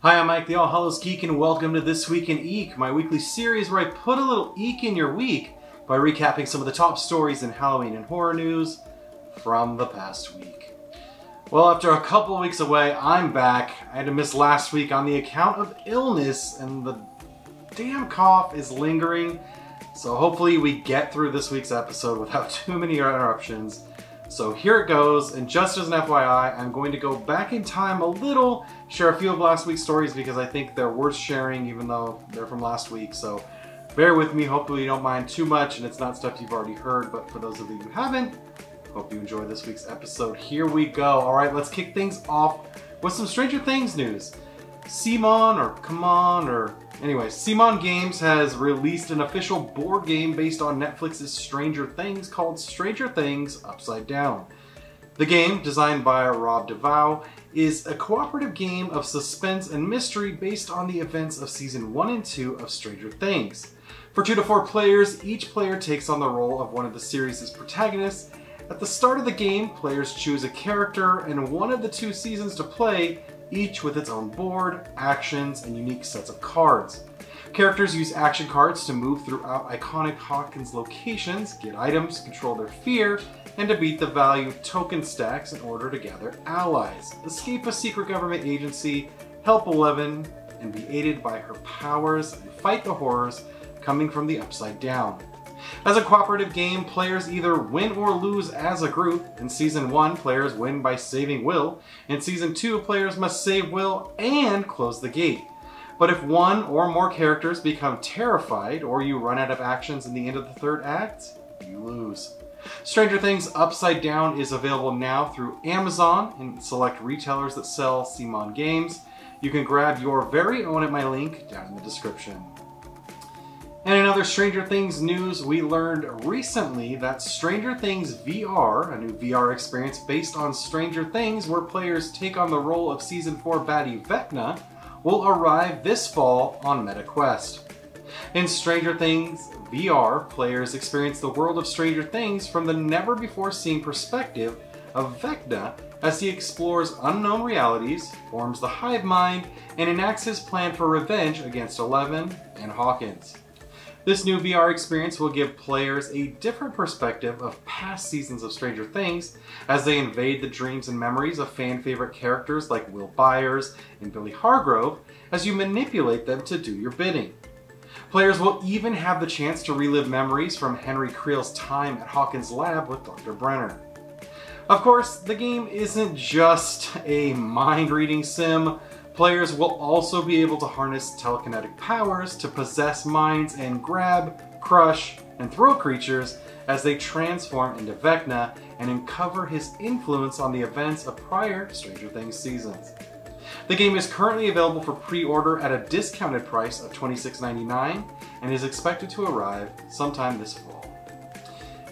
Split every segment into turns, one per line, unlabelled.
Hi, I'm Mike, the Hallows Geek, and welcome to This Week in Eek, my weekly series where I put a little eek in your week by recapping some of the top stories in Halloween and horror news from the past week. Well, after a couple of weeks away, I'm back. I had to miss last week on the account of illness, and the damn cough is lingering, so hopefully we get through this week's episode without too many interruptions. So here it goes, and just as an FYI, I'm going to go back in time a little, share a few of last week's stories because I think they're worth sharing even though they're from last week. So bear with me, hopefully you don't mind too much and it's not stuff you've already heard, but for those of you who haven't, hope you enjoy this week's episode. Here we go. Alright, let's kick things off with some Stranger Things news. Simon Games has released an official board game based on Netflix's Stranger Things called Stranger Things Upside Down. The game, designed by Rob DeVoe, is a cooperative game of suspense and mystery based on the events of Season 1 and 2 of Stranger Things. For 2 to 4 players, each player takes on the role of one of the series' protagonists. At the start of the game, players choose a character and one of the 2 seasons to play, each with its own board, actions, and unique sets of cards. Characters use action cards to move throughout iconic Hawkins locations, get items, control their fear, and to beat the value token stacks in order to gather allies, escape a secret government agency, help Eleven, and be aided by her powers and fight the horrors coming from the Upside Down. As a cooperative game, players either win or lose as a group. In Season 1, players win by saving Will. In Season 2, players must save Will and close the gate. But if one or more characters become terrified, or you run out of actions in the end of the 3rd act, you lose. Stranger Things Upside Down is available now through Amazon and select retailers that sell Simon Games. You can grab your very own at my link down in the description. And in other Stranger Things news, we learned recently that Stranger Things VR, a new VR experience based on Stranger Things where players take on the role of Season 4 baddie Vecna, will arrive this fall on MetaQuest. In Stranger Things VR, players experience the world of Stranger Things from the never-before-seen perspective of Vecna as he explores unknown realities, forms the hive mind, and enacts his plan for revenge against Eleven and Hawkins. This new VR experience will give players a different perspective of past seasons of Stranger Things as they invade the dreams and memories of fan-favorite characters like Will Byers and Billy Hargrove as you manipulate them to do your bidding. Players will even have the chance to relive memories from Henry Creel's time at Hawkins' lab with Dr. Brenner. Of course, the game isn't just a mind-reading sim. Players will also be able to harness telekinetic powers to possess minds and grab, crush, and throw creatures as they transform into Vecna and uncover his influence on the events of prior Stranger Things seasons. The game is currently available for pre-order at a discounted price of $26.99 and is expected to arrive sometime this fall.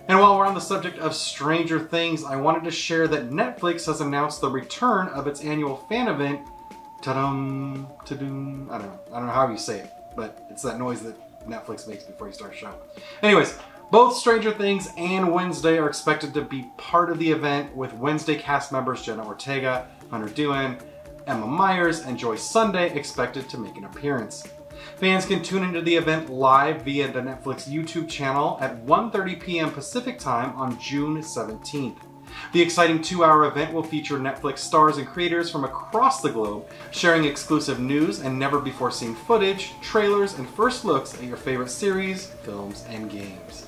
And while we're on the subject of Stranger Things, I wanted to share that Netflix has announced the return of its annual fan event, ta-dum, ta-doom, I don't know how you say it, but it's that noise that Netflix makes before you start a show. Anyways, both Stranger Things and Wednesday are expected to be part of the event, with Wednesday cast members Jenna Ortega, Hunter Doohan, Emma Myers, and Joy Sunday expected to make an appearance. Fans can tune into the event live via the Netflix YouTube channel at 1:30 p.m. Pacific Time on June 17th. The exciting 2-hour event will feature Netflix stars and creators from across the globe, sharing exclusive news and never-before-seen footage, trailers, and first looks at your favorite series, films, and games.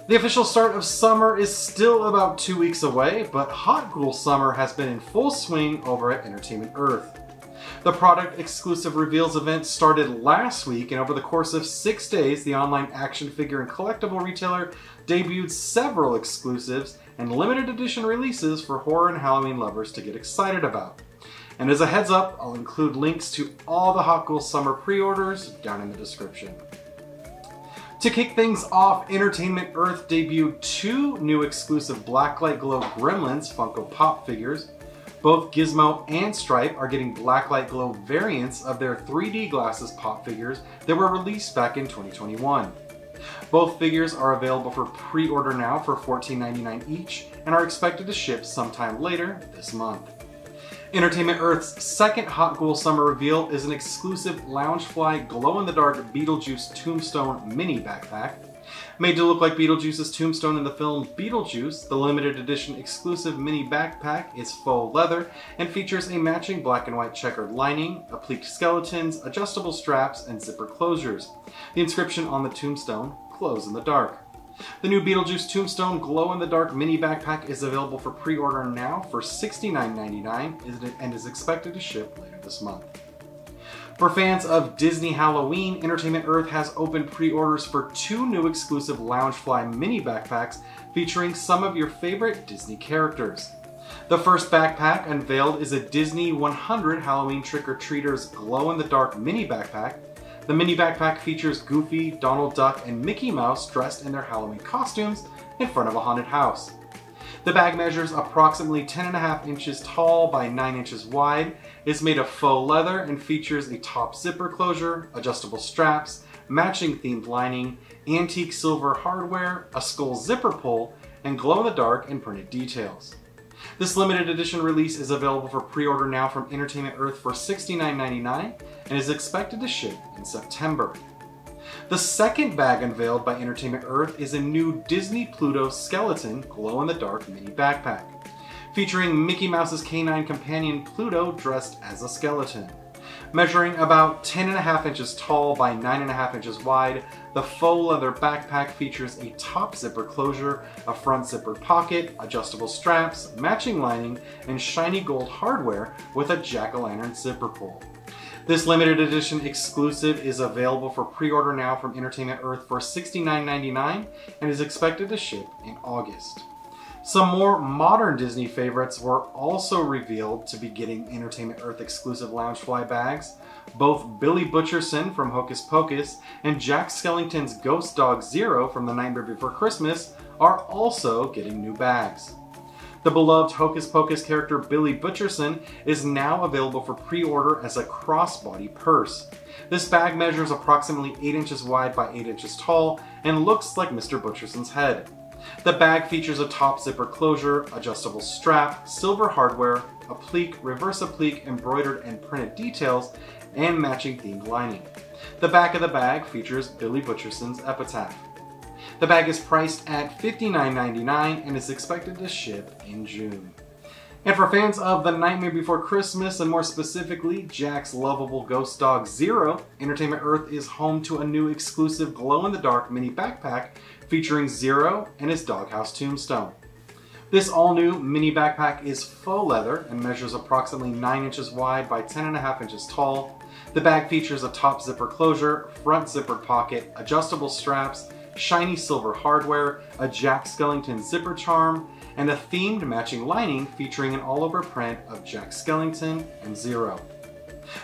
The official start of summer is still about 2 weeks away, but Hot Ghoul summer has been in full swing over at Entertainment Earth. The product exclusive reveals event started last week, and over the course of 6 days, the online action figure and collectible retailer debuted several exclusives and limited edition releases for horror and Halloween lovers to get excited about. And as a heads up, I'll include links to all the Hot Ghoul summer pre-orders down in the description. To kick things off, Entertainment Earth debuted 2 new exclusive Blacklight Glow Gremlins Funko Pop figures. Both Gizmo and Stripe are getting Blacklight Glow variants of their 3D glasses pop figures that were released back in 2021. Both figures are available for pre-order now for $14.99 each and are expected to ship sometime later this month. Entertainment Earth's second Hot Ghoul Summer reveal is an exclusive Loungefly glow-in-the-dark Beetlejuice Tombstone mini backpack. Made to look like Beetlejuice's tombstone in the film Beetlejuice, the limited edition exclusive mini backpack is faux leather and features a matching black and white checkered lining, appliqued skeletons, adjustable straps, and zipper closures. The inscription on the tombstone, "Glows in the dark." The new Beetlejuice Tombstone glow-in-the-dark mini backpack is available for pre-order now for $69.99 and is expected to ship later this month. For fans of Disney Halloween, Entertainment Earth has opened pre-orders for 2 new exclusive Loungefly mini backpacks featuring some of your favorite Disney characters. The first backpack unveiled is a Disney 100 Halloween Trick-or-Treaters glow-in-the-dark mini backpack. The mini backpack features Goofy, Donald Duck, and Mickey Mouse dressed in their Halloween costumes in front of a haunted house. The bag measures approximately 10.5 inches tall by 9 inches wide, is made of faux leather, and features a top zipper closure, adjustable straps, matching themed lining, antique silver hardware, a skull zipper pull, and glow-in-the-dark and printed details. This limited edition release is available for pre-order now from Entertainment Earth for $69.99 and is expected to ship in September. The second bag unveiled by Entertainment Earth is a new Disney Pluto skeleton glow-in-the-dark mini backpack, featuring Mickey Mouse's canine companion Pluto dressed as a skeleton. Measuring about 10.5 inches tall by 9.5 inches wide, the faux leather backpack features a top zipper closure, a front zippered pocket, adjustable straps, matching lining, and shiny gold hardware with a jack-o'-lantern zipper pull. This limited edition exclusive is available for pre-order now from Entertainment Earth for $69.99 and is expected to ship in August. Some more modern Disney favorites were also revealed to be getting Entertainment Earth exclusive Loungefly bags. Both Billy Butcherson from Hocus Pocus and Jack Skellington's Ghost Dog Zero from The Nightmare Before Christmas are also getting new bags. The beloved Hocus Pocus character Billy Butcherson is now available for pre-order as a crossbody purse. This bag measures approximately 8 inches wide by 8 inches tall and looks like Mr. Butcherson's head. The bag features a top zipper closure, adjustable strap, silver hardware, applique, reverse applique, embroidered and printed details, and matching themed lining. The back of the bag features Billy Butcherson's epitaph. The bag is priced at $59.99 and is expected to ship in June. And for fans of The Nightmare Before Christmas, and more specifically Jack's lovable ghost dog Zero, Entertainment Earth is home to a new exclusive glow-in-the-dark mini backpack featuring Zero and his doghouse tombstone. This all-new mini backpack is faux leather and measures approximately 9 inches wide by 10.5 inches tall. The bag features a top zipper closure, front zippered pocket, adjustable straps, shiny silver hardware, a Jack Skellington zipper charm, and a themed matching lining featuring an all-over print of Jack Skellington and Zero.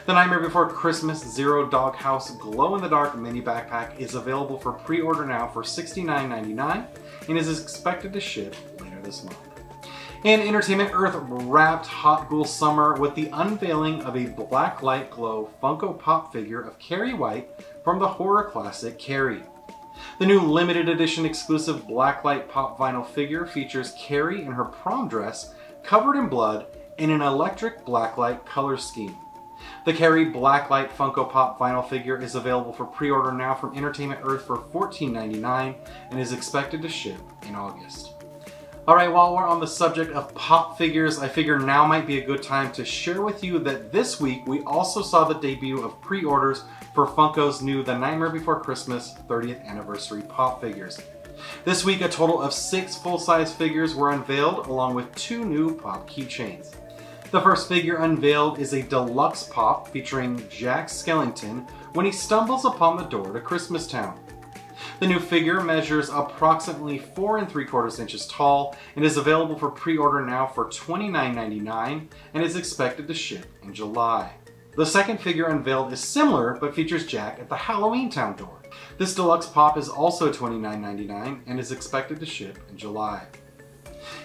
The Nightmare Before Christmas Zero Doghouse glow-in-the-dark mini backpack is available for pre-order now for $69.99 and is expected to ship later this month. And Entertainment Earth wrapped Hot Ghoul Summer with the unveiling of a black light glow Funko Pop figure of Carrie White from the horror classic Carrie. The new limited edition exclusive blacklight pop vinyl figure features Carrie in her prom dress covered in blood in an electric blacklight color scheme. The Carrie Blacklight Funko Pop vinyl figure is available for pre-order now from Entertainment Earth for $14.99 and is expected to ship in August. Alright, while we're on the subject of pop figures, I figure now might be a good time to share with you that this week we also saw the debut of pre-orders for Funko's new The Nightmare Before Christmas 30th Anniversary Pop figures. This week a total of 6 full-size figures were unveiled along with 2 new Pop keychains. The first figure unveiled is a deluxe Pop featuring Jack Skellington when he stumbles upon the door to Christmas Town. The new figure measures approximately 4 3/4 inches tall and is available for pre-order now for $29.99 and is expected to ship in July. The second figure unveiled is similar but features Jack at the Halloween Town door. This deluxe Pop is also $29.99 and is expected to ship in July.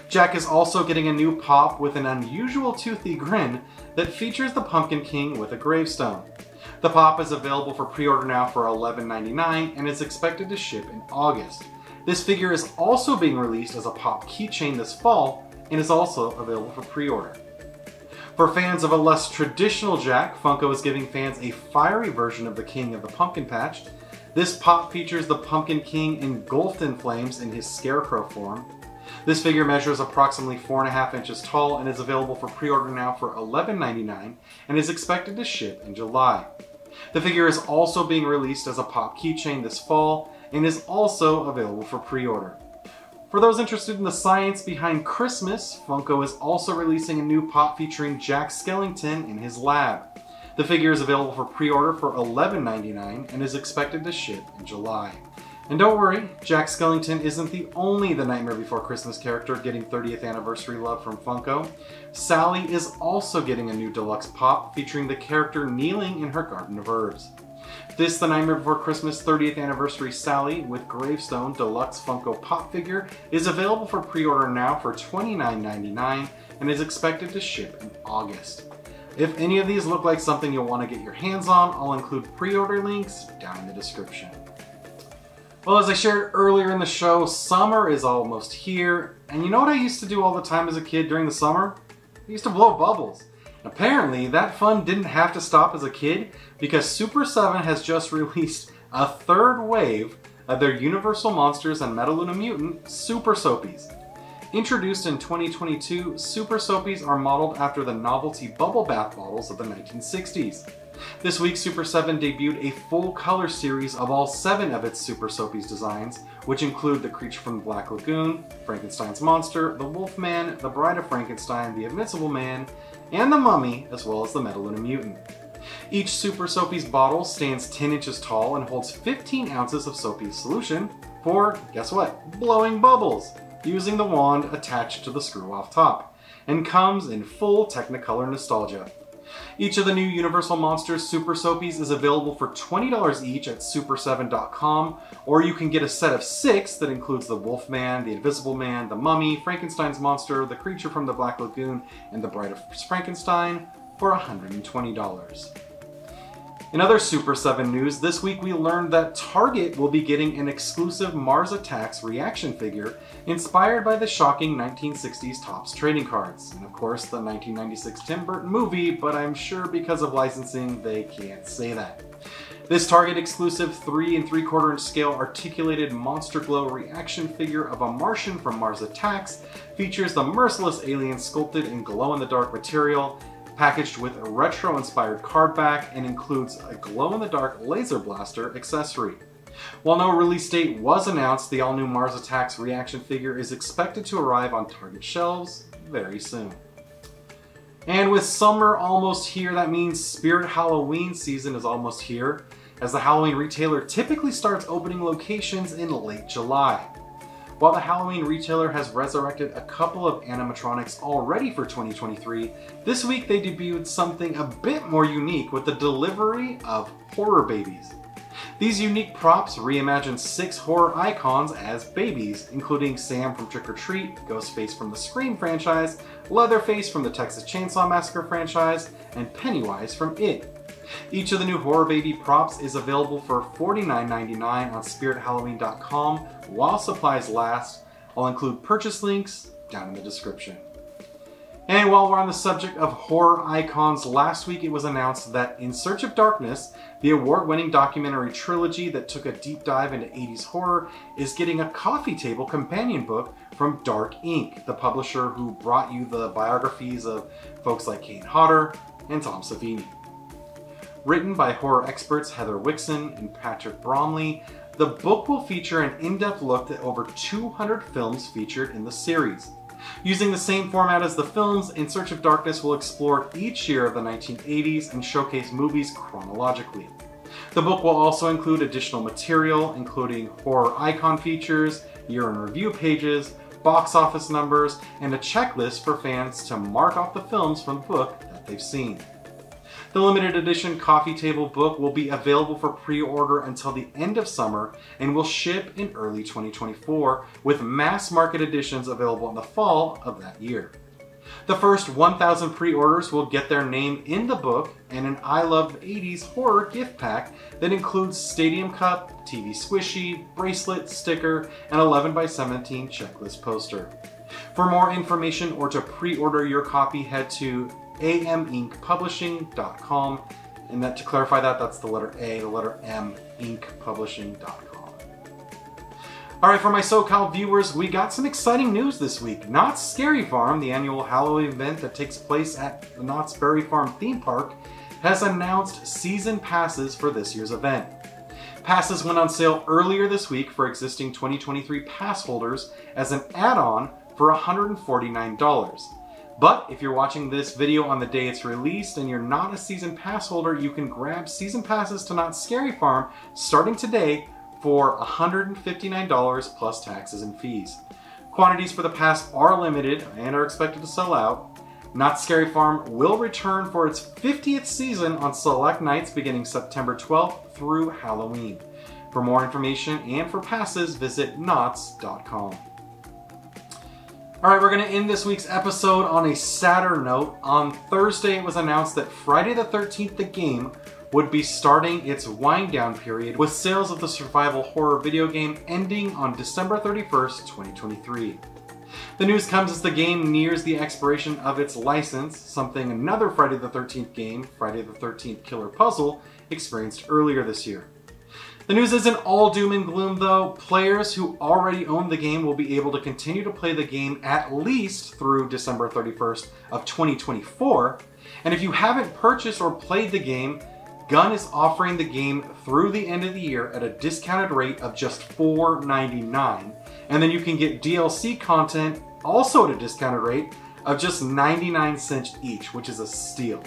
Jack is also getting a new Pop with an unusual toothy grin that features the Pumpkin King with a gravestone. The Pop is available for pre-order now for $11.99 and is expected to ship in August. This figure is also being released as a Pop keychain this fall and is also available for pre-order. For fans of a less traditional Jack, Funko is giving fans a fiery version of the King of the Pumpkin Patch. This pop features the Pumpkin King engulfed in flames in his scarecrow form. This figure measures approximately 4.5 inches tall and is available for pre-order now for $11.99 and is expected to ship in July. The figure is also being released as a pop keychain this fall and is also available for pre-order. For those interested in the science behind Christmas, Funko is also releasing a new pop featuring Jack Skellington in his lab. The figure is available for pre-order for $11.99 and is expected to ship in July. And don't worry, Jack Skellington isn't the only The Nightmare Before Christmas character getting 30th anniversary love from Funko. Sally is also getting a new deluxe pop featuring the character kneeling in her garden of herbs. This The Nightmare Before Christmas 30th Anniversary Sally with Gravestone Deluxe Funko Pop figure is available for pre-order now for $29.99 and is expected to ship in August. If any of these look like something you'll want to get your hands on, I'll include pre-order links down in the description. Well, as I shared earlier in the show, summer is almost here, and you know what I used to do all the time as a kid during the summer? I used to blow bubbles. Apparently, that fun didn't have to stop as a kid because Super 7 has just released a third wave of their Universal Monsters and Metaluna Mutant Super Soapies. Introduced in 2022, Super Soapies are modeled after the novelty bubble bath bottles of the 1960s. This week, Super 7 debuted a full color series of all 7 of its Super Soapies designs, which include the Creature from the Black Lagoon, Frankenstein's Monster, the Wolfman, the Bride of Frankenstein, the Invincible Man, and the Mummy, as well as the Metaluna Mutant. Each Super Soapies bottle stands 10 inches tall and holds 15 ounces of Soapies solution for, guess what, blowing bubbles, using the wand attached to the screw off top, and comes in full Technicolor nostalgia. Each of the new Universal Monsters Super Soapies is available for $20 each at super7.com, or you can get a set of 6 that includes the Wolfman, the Invisible Man, the Mummy, Frankenstein's Monster, the Creature from the Black Lagoon, and the Bride of Frankenstein for $120. In other Super 7 news, this week we learned that Target will be getting an exclusive Mars Attacks reaction figure inspired by the shocking 1960s Topps trading cards, and of course the 1996 Tim Burton movie, but I'm sure because of licensing they can't say that. This Target exclusive 3 3/4 inch scale articulated Monster Glow reaction figure of a Martian from Mars Attacks features the merciless alien sculpted in glow-in-the-dark material, packaged with a retro-inspired card back, and includes a glow-in-the-dark laser blaster accessory. While no release date was announced, the all-new Mars Attacks reaction figure is expected to arrive on Target shelves very soon. And with summer almost here, that means Spirit Halloween season is almost here, as the Halloween retailer typically starts opening locations in late July. While the Halloween retailer has resurrected a couple of animatronics already for 2023, this week they debuted something a bit more unique with the delivery of horror babies. These unique props reimagine 6 horror icons as babies, including Sam from Trick or Treat, Ghostface from the Scream franchise, Leatherface from the Texas Chainsaw Massacre franchise, and Pennywise from It. Each of the new horror baby props is available for $49.99 on SpiritHalloween.com while supplies last. I'll include purchase links down in the description. And while we're on the subject of horror icons, last week it was announced that In Search of Darkness, the award-winning documentary trilogy that took a deep dive into 80s horror, is getting a coffee table companion book from Dark Ink, the publisher who brought you the biographies of folks like Kane Hodder and Tom Savini. Written by horror experts Heather Wixon and Patrick Bromley, the book will feature an in-depth look at over 200 films featured in the series. Using the same format as the films, In Search of Darkness will explore each year of the 1980s and showcase movies chronologically. The book will also include additional material, including horror icon features, year-in-review pages, box office numbers, and a checklist for fans to mark off the films from the book that they've seen. The limited edition coffee table book will be available for pre-order until the end of summer and will ship in early 2024, with mass market editions available in the fall of that year. The first 1,000 pre-orders will get their name in the book and an I Love 80s horror gift pack that includes Stadium Cup, TV Squishy, bracelet, sticker, and 11x17 checklist poster. For more information or to pre-order your copy, head to aminkpublishing.com. And that, to clarify that, that's the letter A, the letter M, inkpublishing.com. Alright, for my SoCal viewers, we got some exciting news this week. Knott's Scary Farm, the annual Halloween event that takes place at the Knott's Berry Farm theme park, has announced season passes for this year's event. Passes went on sale earlier this week for existing 2023 pass holders as an add-on for $149. But if you're watching this video on the day it's released and you're not a season pass holder, you can grab season passes to Knott's Scary Farm starting today for $159 plus taxes and fees. Quantities for the pass are limited and are expected to sell out. Knott's Scary Farm will return for its 50th season on select nights beginning September 12th through Halloween. For more information and for passes, visit knotts.com. Alright, we're going to end this week's episode on a sadder note. On Thursday, it was announced that Friday the 13th, the game, would be starting its wind-down period, with sales of the survival horror video game ending on December 31st, 2023. The news comes as the game nears the expiration of its license, something another Friday the 13th game, Friday the 13th Killer Puzzle, experienced earlier this year. The news isn't all doom and gloom though. Players who already own the game will be able to continue to play the game at least through December 31st of 2024. And if you haven't purchased or played the game, Gun is offering the game through the end of the year at a discounted rate of just $4.99. And then you can get DLC content also at a discounted rate of just 99 cents each, which is a steal.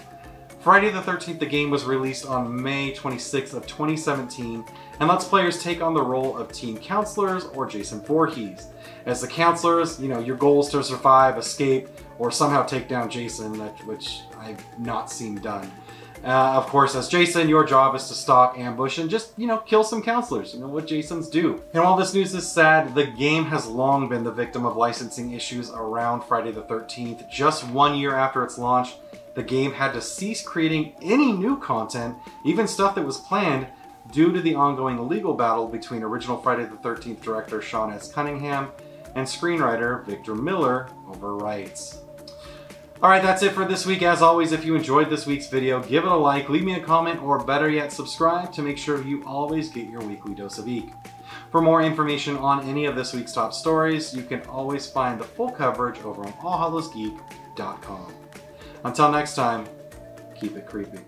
Friday the 13th, the game was released on May 26th of 2017 and lets players take on the role of teen counselors or Jason Voorhees. As the counselors, your goal is to survive, escape, or somehow take down Jason, which I've not seen done. Of course, as Jason, your job is to stalk, ambush, and just, kill some counselors. What Jasons do. And while this news is sad, the game has long been the victim of licensing issues around Friday the 13th. Just 1 year after its launch, the game had to cease creating any new content, even stuff that was planned, due to the ongoing legal battle between original Friday the 13th director Sean S. Cunningham and screenwriter Victor Miller over rights. Alright, that's it for this week. As always, if you enjoyed this week's video, give it a like, leave me a comment, or better yet, subscribe to make sure you always get your weekly dose of Geek. For more information on any of this week's top stories, you can always find the full coverage over on allhallowsgeek.com. Until next time, keep it creepy.